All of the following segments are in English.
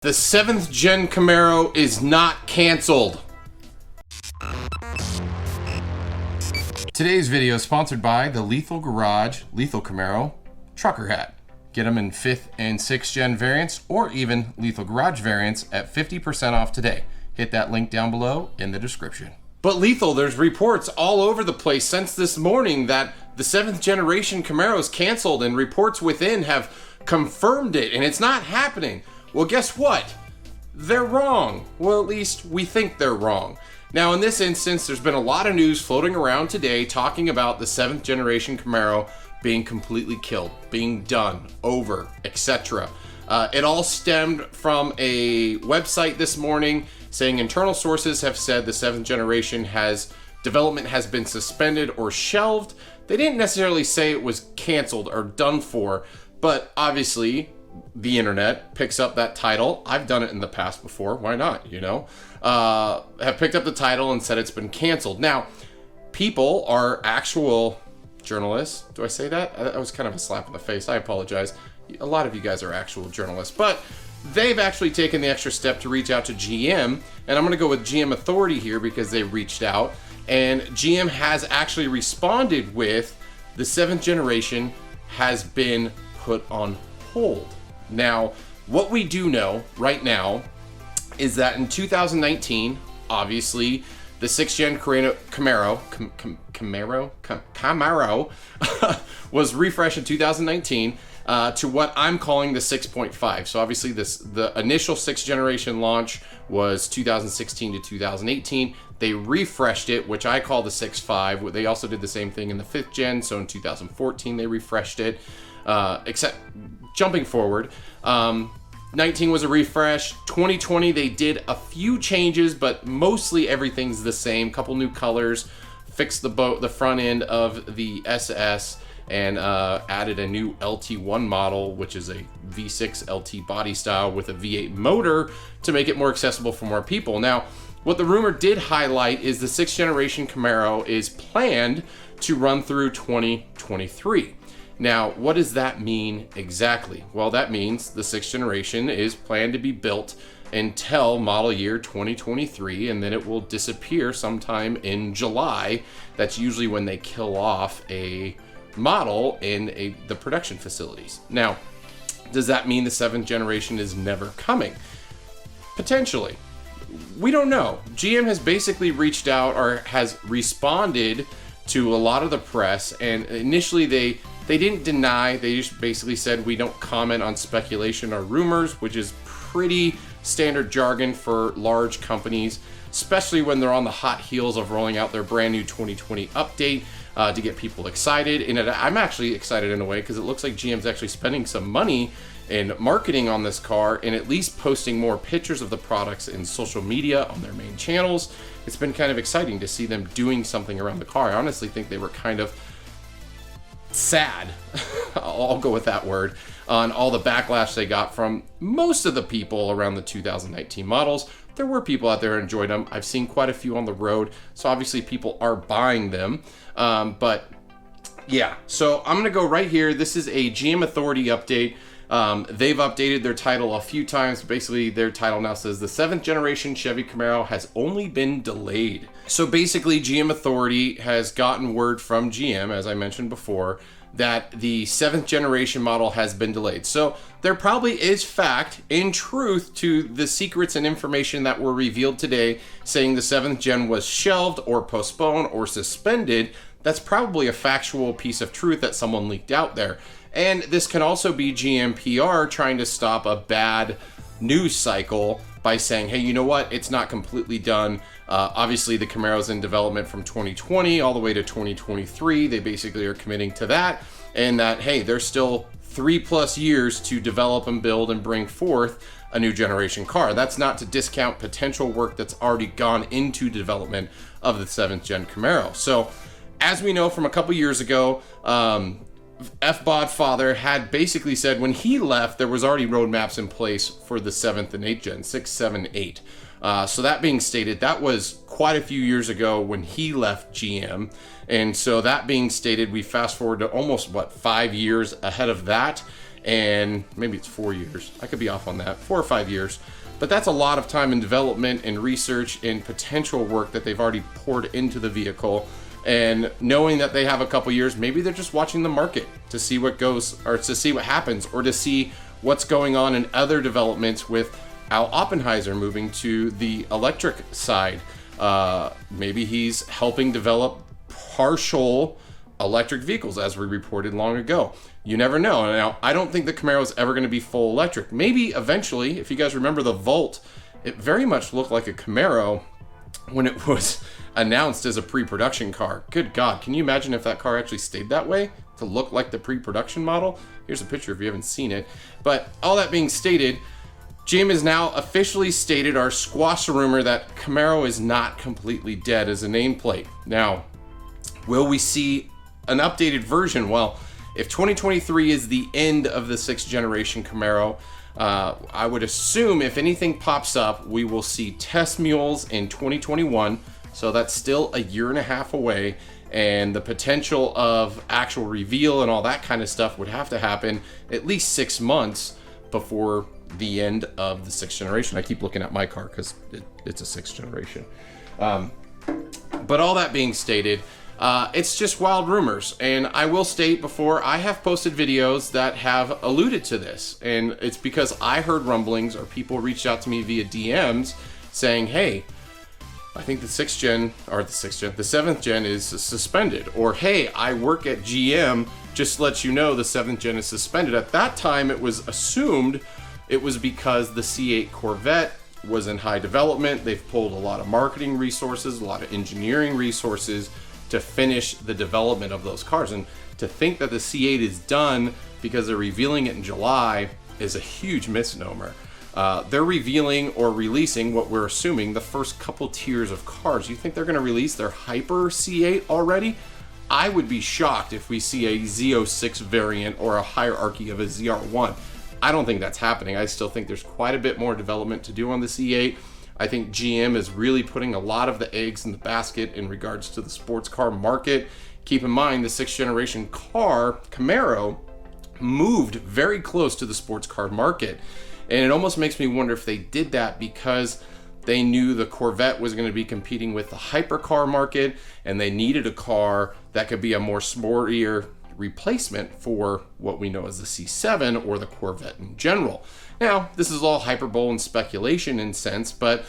The 7th Gen Camaro is not canceled. Today's video is sponsored by the Lethal Garage Lethal Camaro Trucker Hat. Get them in 5th and 6th Gen variants or even Lethal Garage variants at 50% off today. Hit that link down below in the description. But Lethal, there's reports all over the place since this morning that the 7th Generation Camaro is canceled, and reports within have confirmed it, and it's not happening. Well, guess what? They're wrong. Well, at least we think they're wrong. Now, in this instance, there's been a lot of news floating around today talking about the 7th Generation Camaro being completely killed, being done, over, etc. It all stemmed from a website this morning saying internal sources have said the 7th Generation development has been suspended or shelved. They didn't necessarily say it was canceled or done for, but obviously the internet picks up that title. I've done it in the past before. Why not? Have picked up the title and said it's been canceled. Now, people are actual journalists. Do I say that? That was kind of a slap in the face. I apologize. A lot of you guys are actual journalists, but they've actually taken the extra step to reach out to GM, and I'm going to go with GM Authority here because they reached out, and GM has actually responded with the 7th Generation has been put on hold. Now, what we do know right now is that in 2019, obviously, the 6th Gen Camaro was refreshed in 2019 to what I'm calling the 6.5. So obviously, the initial 6th Generation launch was 2016 to 2018. They refreshed it, which I call the 6.5. They also did the same thing in the 5th Gen. So in 2014, they refreshed it. Except jumping forward, 19 was a refresh. 2020 they did a few changes, but mostly everything's the same. Couple new colors, fixed the front end of the SS, and added a new LT1 model, which is a V6 LT body style with a V8 motor to make it more accessible for more people. Now, what the rumor did highlight is the 6th Generation Camaro is planned to run through 2023. Now, what does that mean exactly? Well, that means the 6th Generation is planned to be built until model year 2023, and then it will disappear sometime in July. That's usually when they kill off a model in the production facilities. Now, does that mean the 7th Generation is never coming? Potentially. We don't know. GM has basically reached out or has responded to a lot of the press, and initially they didn't deny. They just basically said we don't comment on speculation or rumors, which is pretty standard jargon for large companies, especially when they're on the hot heels of rolling out their brand new 2020 update to get people excited. And I'm actually excited in a way because it looks like GM's actually spending some money in marketing on this car and at least posting more pictures of the products in social media on their main channels. It's been kind of exciting to see them doing something around the car. I honestly think they were kind of sad, I'll go with that word, on all the backlash they got from most of the people around the 2019 models. There were people out there who enjoyed them. I've seen quite a few on the road, so obviously people are buying them. But yeah, so I'm gonna go right here. This is a GM Authority update. They've updated their title a few times. Basically, their title now says the 7th Generation Chevy Camaro has only been delayed. So basically, GM Authority has gotten word from GM, as I mentioned before, that the 7th Generation model has been delayed. So there probably is fact in truth to the secrets and information that were revealed today, saying the 7th Gen was shelved or postponed or suspended. That's probably a factual piece of truth that someone leaked out there. And this can also be GM PR trying to stop a bad news cycle by saying, hey, you know what? It's not completely done. Obviously, the Camaro's in development from 2020 all the way to 2023. They basically are committing to that. And that, hey, there's still 3+ years to develop and build and bring forth a new generation car. That's not to discount potential work that's already gone into development of the 7th Gen Camaro. So, as we know from a couple years ago, F-Bod father had basically said when he left, there was already roadmaps in place for the 7th and 8th Gen, 6, 7, 8. So that being stated, that was quite a few years ago when he left GM. And so that being stated, we fast forward to almost, 5 years ahead of that. and maybe it's 4 years. I could be off on that, 4 or 5 years. But that's a lot of time in development and research and potential work that they've already poured into the vehicle. And knowing that they have a couple years, maybe they're just watching the market to see what goes, or to see what happens, or to see what's going on in other developments with Al Oppenheiser moving to the electric side. Maybe he's helping develop partial electric vehicles, as we reported long ago. You never know. Now, I don't think the Camaro is ever going to be full electric. Maybe eventually, if you guys remember the Volt, it very much looked like a Camaro when it was announced as a pre-production car. Good God, can you imagine if that car actually stayed that way to look like the pre-production model? Here's a picture if you haven't seen it. But all that being stated, GM has now officially stated or squashed the rumor that Camaro is not completely dead as a nameplate. Now, will we see an updated version? Well, if 2023 is the end of the 6th generation Camaro, I would assume if anything pops up, we will see test mules in 2021. So that's still a year and a half away. And the potential of actual reveal and all that kind of stuff would have to happen at least 6 months before the end of the 6th generation. I keep looking at my car because it's a 6th generation. But all that being stated, it's just wild rumors. And I will state before, I have posted videos that have alluded to this. And it's because I heard rumblings or people reached out to me via DMs saying, hey, I think the 7th gen is suspended. Or, hey, I work at GM, just to let you know the 7th gen is suspended. At that time, it was assumed it was because the C8 Corvette was in high development. They've pulled a lot of marketing resources, a lot of engineering resources to finish the development of those cars. And to think that the C8 is done because they're revealing it in July is a huge misnomer. They're revealing or releasing what we're assuming the first couple tiers of cars. You think they're going to release their Hyper C8 already? I would be shocked if we see a Z06 variant or a hierarchy of a ZR1. I don't think that's happening. I still think there's quite a bit more development to do on the C8. I think GM is really putting a lot of the eggs in the basket in regards to the sports car market. Keep in mind, the 6th generation car, Camaro, moved very close to the sports car market. And it almost makes me wonder if they did that because they knew the Corvette was going to be competing with the hypercar market, and they needed a car that could be a more sportier replacement for what we know as the C7 or the Corvette in general. Now, this is all hyperbole and speculation in sense, but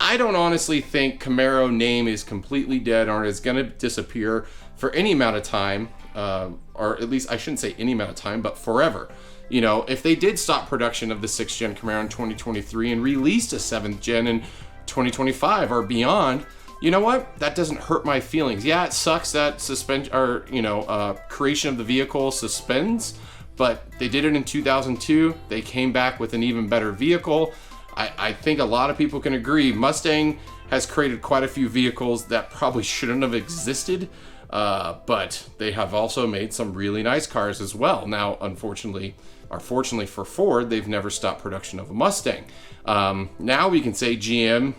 I don't honestly think Camaro name is completely dead or is going to disappear for any amount of time, or at least I shouldn't say any amount of time, but forever. You know, if they did stop production of the 6th gen Camaro in 2023 and released a 7th gen in 2025 or beyond, you know what? That doesn't hurt my feelings. Yeah, it sucks that creation of the vehicle suspends, but they did it in 2002. They came back with an even better vehicle. I think a lot of people can agree Mustang has created quite a few vehicles that probably shouldn't have existed, but they have also made some really nice cars as well. Now, unfortunately, or fortunately for Ford, they've never stopped production of a Mustang. Now we can say GM,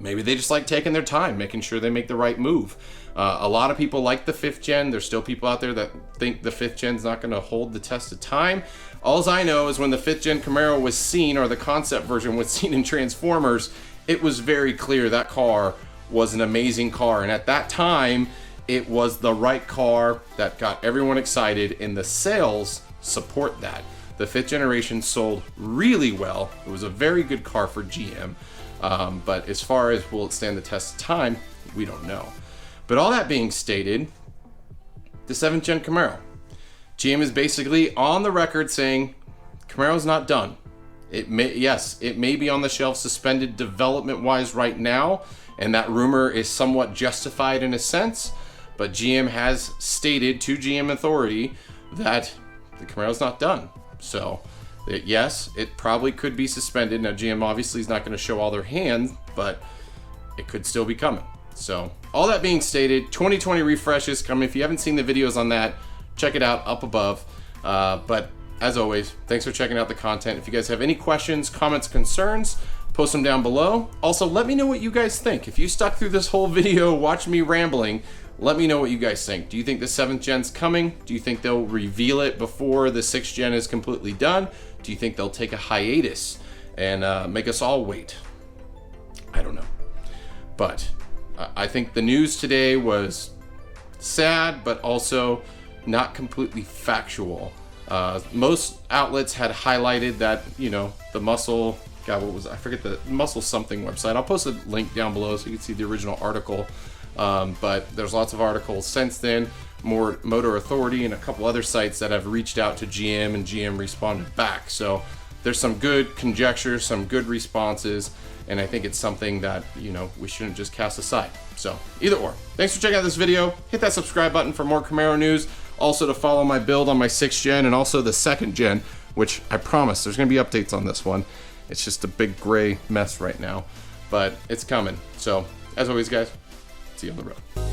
maybe they just like taking their time, making sure they make the right move. A lot of people like the 5th gen. There's still people out there that think the 5th gen's not going to hold the test of time. All I know is when the 5th gen Camaro was seen, or the concept version was seen in Transformers, it was very clear that car was an amazing car. And at that time, it was the right car that got everyone excited, and the sales support that. The 5th generation sold really well. It was a very good car for GM. But as far as will it stand the test of time, we don't know. But all that being stated, the 7th gen Camaro, GM is basically on the record saying Camaro's not done. It may be on the shelf suspended development wise right now, and that rumor is somewhat justified in a sense, but GM has stated to GM Authority that the Camaro's not done. So yes, it probably could be suspended. Now, GM obviously is not going to show all their hands, but it could still be coming. So, all that being stated, 2020 refresh is coming. If you haven't seen the videos on that, check it out up above. But as always, thanks for checking out the content. If you guys have any questions, comments, concerns, post them down below. Also, let me know what you guys think. If you stuck through this whole video, watch me rambling, Let me know what you guys think. Do you think the 7th gen's coming? Do you think they'll reveal it before the 6th gen is completely done? Do you think they'll take a hiatus and make us all wait? I don't know. But I think the news today was sad, but also not completely factual. Most outlets had highlighted that, you know, the muscle, God, what was it? I forget the muscle something website. I'll post a link down below so you can see the original article. But there's lots of articles since then, more Motor Authority and a couple other sites that have reached out to GM, and GM responded back. So there's some good conjecture, some good responses, and I think it's something that, you know, we shouldn't just cast aside. So either or. Thanks for checking out this video. Hit that subscribe button for more Camaro news. Also to follow my build on my 6th gen and also the 2nd gen, which I promise there's going to be updates on this one. It's just a big gray mess right now, but it's coming. So as always, guys, see you on the road.